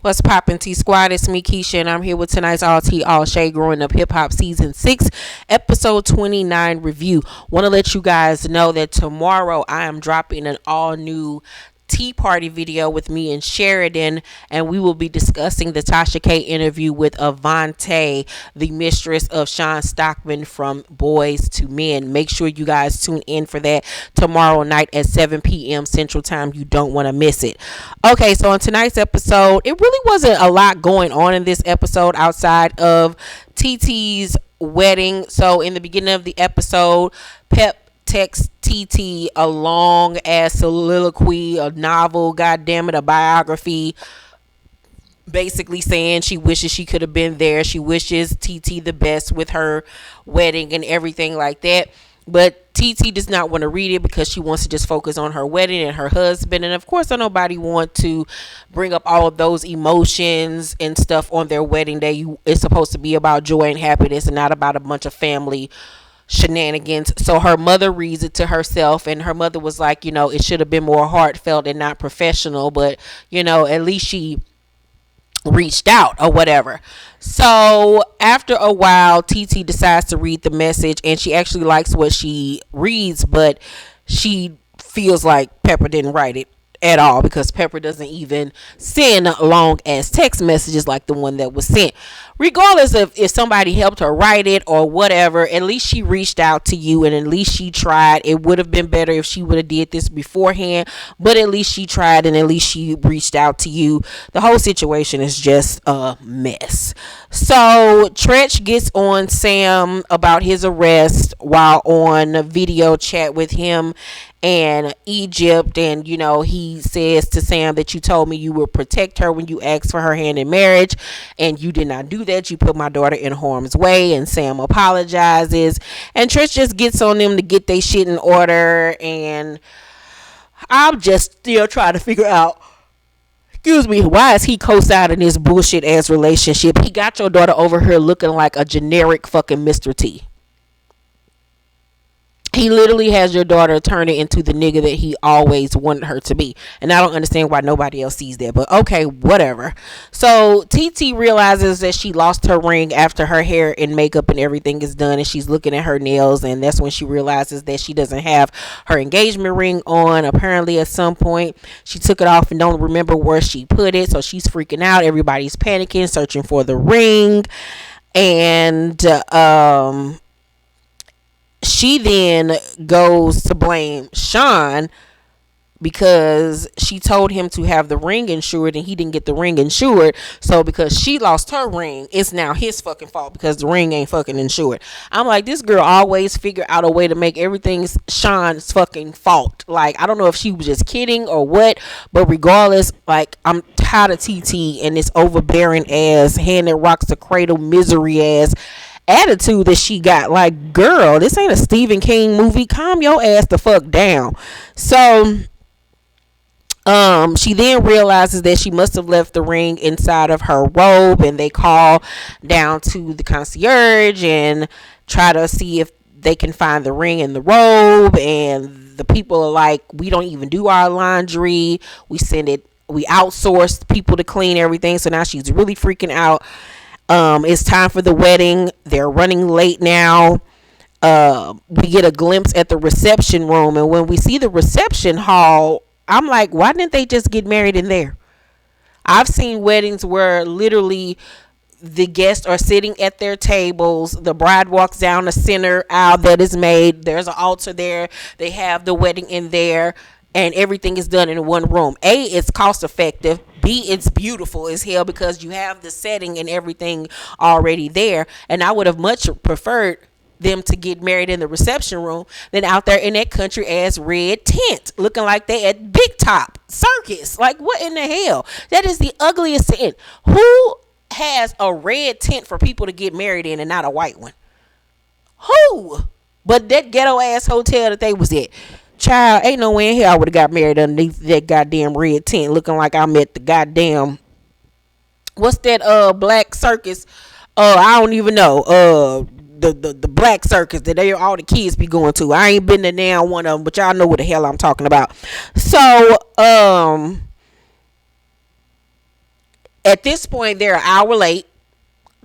What's poppin' T Squad? It's me, Keisha, and I'm here with tonight's All Tea All Shade Growing Up Hip Hop Season 6, Episode 29 review. Want to let you guys know that tomorrow I am dropping an all new tea party video with me and Sheridan, and we will be discussing the Tasha K interview with Avante, the mistress of Sean Stockman from Boys to Men. Make sure you guys tune in for that tomorrow night at 7 p.m. Central Time. You don't want to miss it. Okay, so on tonight's episode, it really wasn't a lot going on in this episode outside of TT's wedding. So in the beginning of the episode, Pep text TT a long ass soliloquy, a novel, goddamn it, a biography, basically saying she wishes she could have been there. She wishes TT the best with her wedding and everything like that. But TT does not want to read it because she wants to just focus on her wedding and her husband. And of course, nobody want to bring up all of those emotions and stuff on their wedding day. It's supposed to be about joy and happiness and not about a bunch of family shenanigans. So her mother reads it to herself, and her mother was like, it should have been more heartfelt and not professional, but at least she reached out or whatever. So after a while, TT decides to read the message, and she actually likes what she reads, but she feels like Pepper didn't write it at all, because Pepper doesn't even send long ass text messages like the one that was sent. Regardless of if somebody helped her write it or whatever, at least she reached out to you, and at least she tried. It would have been better if she would have did this beforehand, but at least she tried, and at least she reached out to you. The whole situation is just a mess. So Treach gets on Sam about his arrest while on video chat with him and Egypt, and he says to Sam that you told me you would protect her when you asked for her hand in marriage, and you did not do that. You put my daughter in harm's way. And Sam apologizes, and Trish just gets on them to get their shit in order. And I'm just still trying to figure out, why is he co-signing this bullshit ass relationship? He got your daughter over here looking like a generic fucking Mr. T. He literally has your daughter turning into the nigga that he always wanted her to be. And I don't understand why nobody else sees that. But okay, whatever. So TT realizes that she lost her ring after her hair and makeup and everything is done. And she's looking at her nails. And that's when she realizes that she doesn't have her engagement ring on. Apparently at some point she took it off and don't remember where she put it. So she's freaking out. Everybody's panicking, searching for the ring. And she then goes to blame Sean because she told him to have the ring insured and he didn't get the ring insured. So because she lost her ring, it's now his fucking fault because the ring ain't fucking insured. I'm like, this girl always figure out a way to make everything Sean's fucking fault. Like, I don't know if she was just kidding or what, but regardless, like, I'm tired of TT and this overbearing ass, hand that rocks the cradle misery ass attitude that she got. Like, girl, this ain't a Stephen King movie. Calm your ass the fuck down. So she then realizes that she must have left the ring inside of her robe, and they call down to the concierge and try to see if they can find the ring in the robe. And the people are like, we don't even do our laundry, we outsource people to clean everything. So now she's really freaking out. It's time for the wedding. They're running late now. We get a glimpse at the reception room, and when we see the reception hall, I'm like, why didn't they just get married in there? I've seen weddings where literally the guests are sitting at their tables. The bride walks down the center aisle that is made. There's an altar there. They have the wedding in there, and everything is done in one room. A, it's cost effective. B, it's beautiful as hell because you have the setting and everything already there. And I would have much preferred them to get married in the reception room than out there in that country ass red tent looking like they at Big Top Circus. Like, what in the hell? That is the ugliest tent. Who has a red tent for people to get married in and not a white one? Who? But that ghetto ass hotel that they was at. Child, ain't no way in hell I would have got married underneath that goddamn red tent looking like I'm at the goddamn, what's that black circus? I don't even know. The black circus that all the kids be going to. I ain't been to now one of them, but y'all know what the hell I'm talking about. So At this point, they're an hour late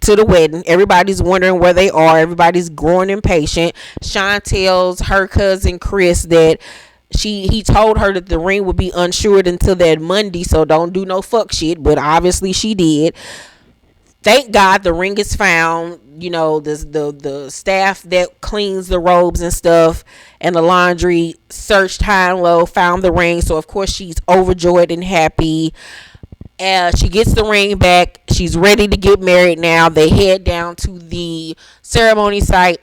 to the wedding. Everybody's wondering where they are. Everybody's growing impatient. Sean tells her cousin Chris that he told her that the ring would be insured until that Monday, so don't do no fuck shit. But obviously she did. Thank God the ring is found. You know, the staff that cleans the robes and stuff and the laundry searched high and low, found the ring. So of course she's overjoyed and happy. She gets the ring back. She's ready to get married now. They head down to the ceremony site.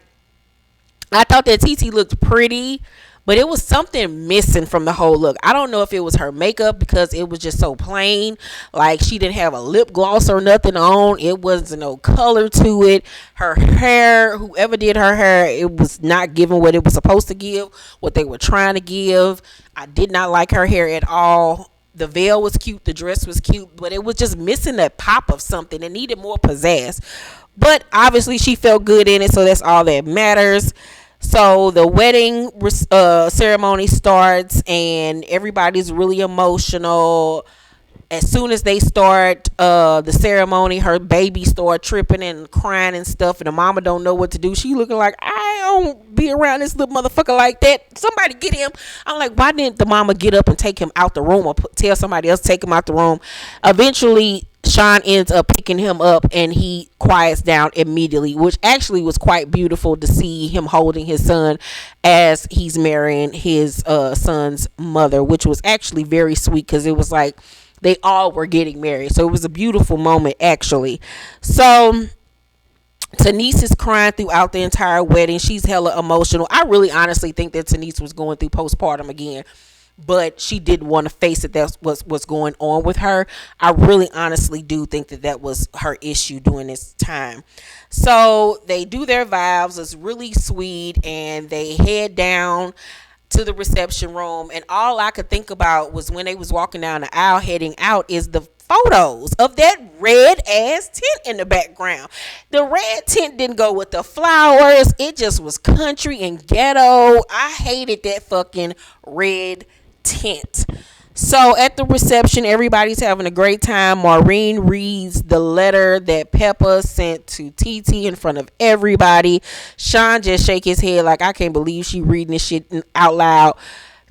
I thought that TT looked pretty, but it was something missing from the whole look. I don't know if it was her makeup because it was just so plain. Like, she didn't have a lip gloss or nothing on. It wasn't no color to it. Her hair, whoever did her hair, it was not giving what it was supposed to give, what they were trying to give. I did not like her hair at all. The veil was cute, the dress was cute, but it was just missing that pop of something. It needed more pizzazz. But obviously she felt good in it, so that's all that matters. So the wedding ceremony starts and everybody's really emotional. As soon as they start the ceremony, her baby start tripping and crying and stuff, and the mama don't know what to do. She looking like, I don't be around this little motherfucker like that. Somebody get him. I'm like, why didn't the mama get up and take him out the room or tell somebody else to take him out the room? Eventually, Sean ends up picking him up and he quiets down immediately, which actually was quite beautiful to see him holding his son as he's marrying his son's mother, which was actually very sweet because it was like they all were getting married. So it was a beautiful moment, actually. So Tanice is crying throughout the entire wedding. She's hella emotional. I really honestly think that Tanice was going through postpartum again, but she didn't want to face it. That's what's going on with her. I really honestly do think that that was her issue during this time. So they do their vows. It's really sweet, and they head down to the reception room, and all I could think about was when they was walking down the aisle heading out is the photos of that red ass tent in the background. The red tent didn't go with the flowers. It just was country and ghetto. I hated that fucking red tent. So at the reception, everybody's having a great time. Maureen reads the letter that Peppa sent to TT in front of everybody. Sean just shake his head like, I can't believe she reading this shit out loud.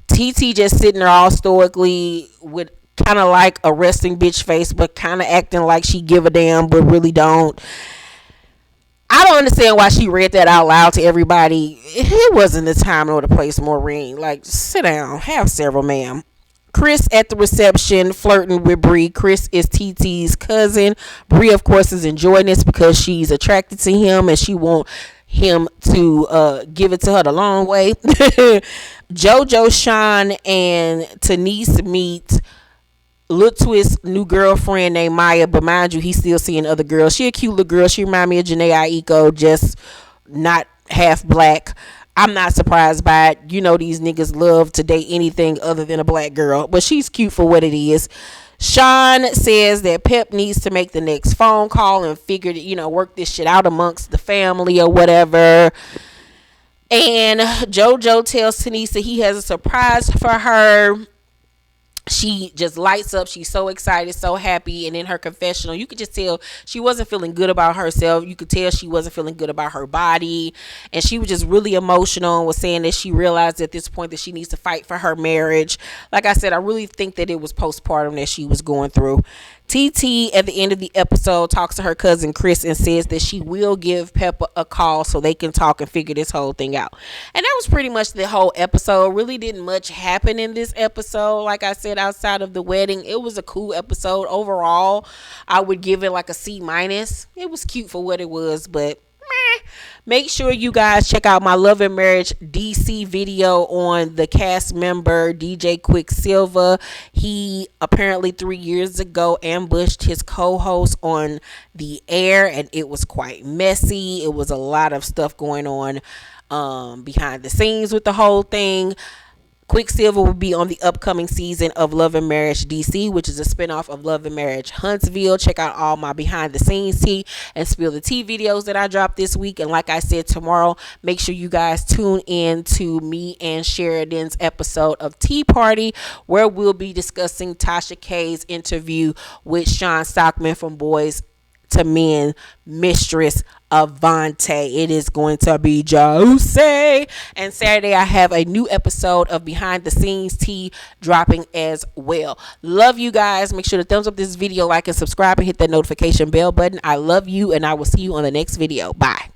TT just sitting there all stoically with kind of like a resting bitch face, but kind of acting like she give a damn, but really don't. I don't understand why she read that out loud to everybody. It wasn't the time or the place, Maureen. Like, sit down. Have several, ma'am. Chris at the reception flirting with Bree. Chris is TT's cousin. Bree, of course, is enjoying this because she's attracted to him and she wants him to give it to her the long way. Jojo, Sean, and Tanice meet Lil Twist's new girlfriend named Maya, but mind you, he's still seeing other girls. She a cute little girl. She remind me of Janae Aiko, just not half black. I'm not surprised by it. You know, these niggas love to date anything other than a black girl, but she's cute for what it is. Sean says that Pep needs to make the next phone call and work this shit out amongst the family or whatever. And Jojo tells Tanice that he has a surprise for her. She just lights up. She's so excited, so happy. And in her confessional, you could just tell she wasn't feeling good about herself. You could tell she wasn't feeling good about her body. And she was just really emotional and was saying that she realized at this point that she needs to fight for her marriage. Like I said, I really think that it was postpartum that she was going through. TT at the end of the episode talks to her cousin Chris and says that she will give Peppa a call so they can talk and figure this whole thing out. And that was pretty much the whole episode. Really didn't much happen in this episode. Like I said, outside of the wedding, it was a cool episode. Overall, I would give it like a C-. It was cute for what it was, but make sure you guys check out my Love and Marriage DC video on the cast member DJ Quicksilver. He apparently 3 years ago ambushed his co-host on the air, and it was quite messy. It was a lot of stuff going on behind the scenes with the whole thing. Quicksilver will be on the upcoming season of Love and Marriage DC, which is a spinoff of Love and Marriage Huntsville. Check out all my behind the scenes tea and spill the tea videos that I dropped this week. And like I said, tomorrow, make sure you guys tune in to me and Sheridan's episode of Tea Party, where we'll be discussing Tasha K's interview with Sean Stockman from Boys to Men, Mistress Avante. It is going to be juicy. And Saturday I have a new episode of Behind the Scenes Tea dropping as well. Love you guys. Make sure to thumbs up this video, like and subscribe, and hit that notification bell button. I love you, and I will see you on the next video. Bye.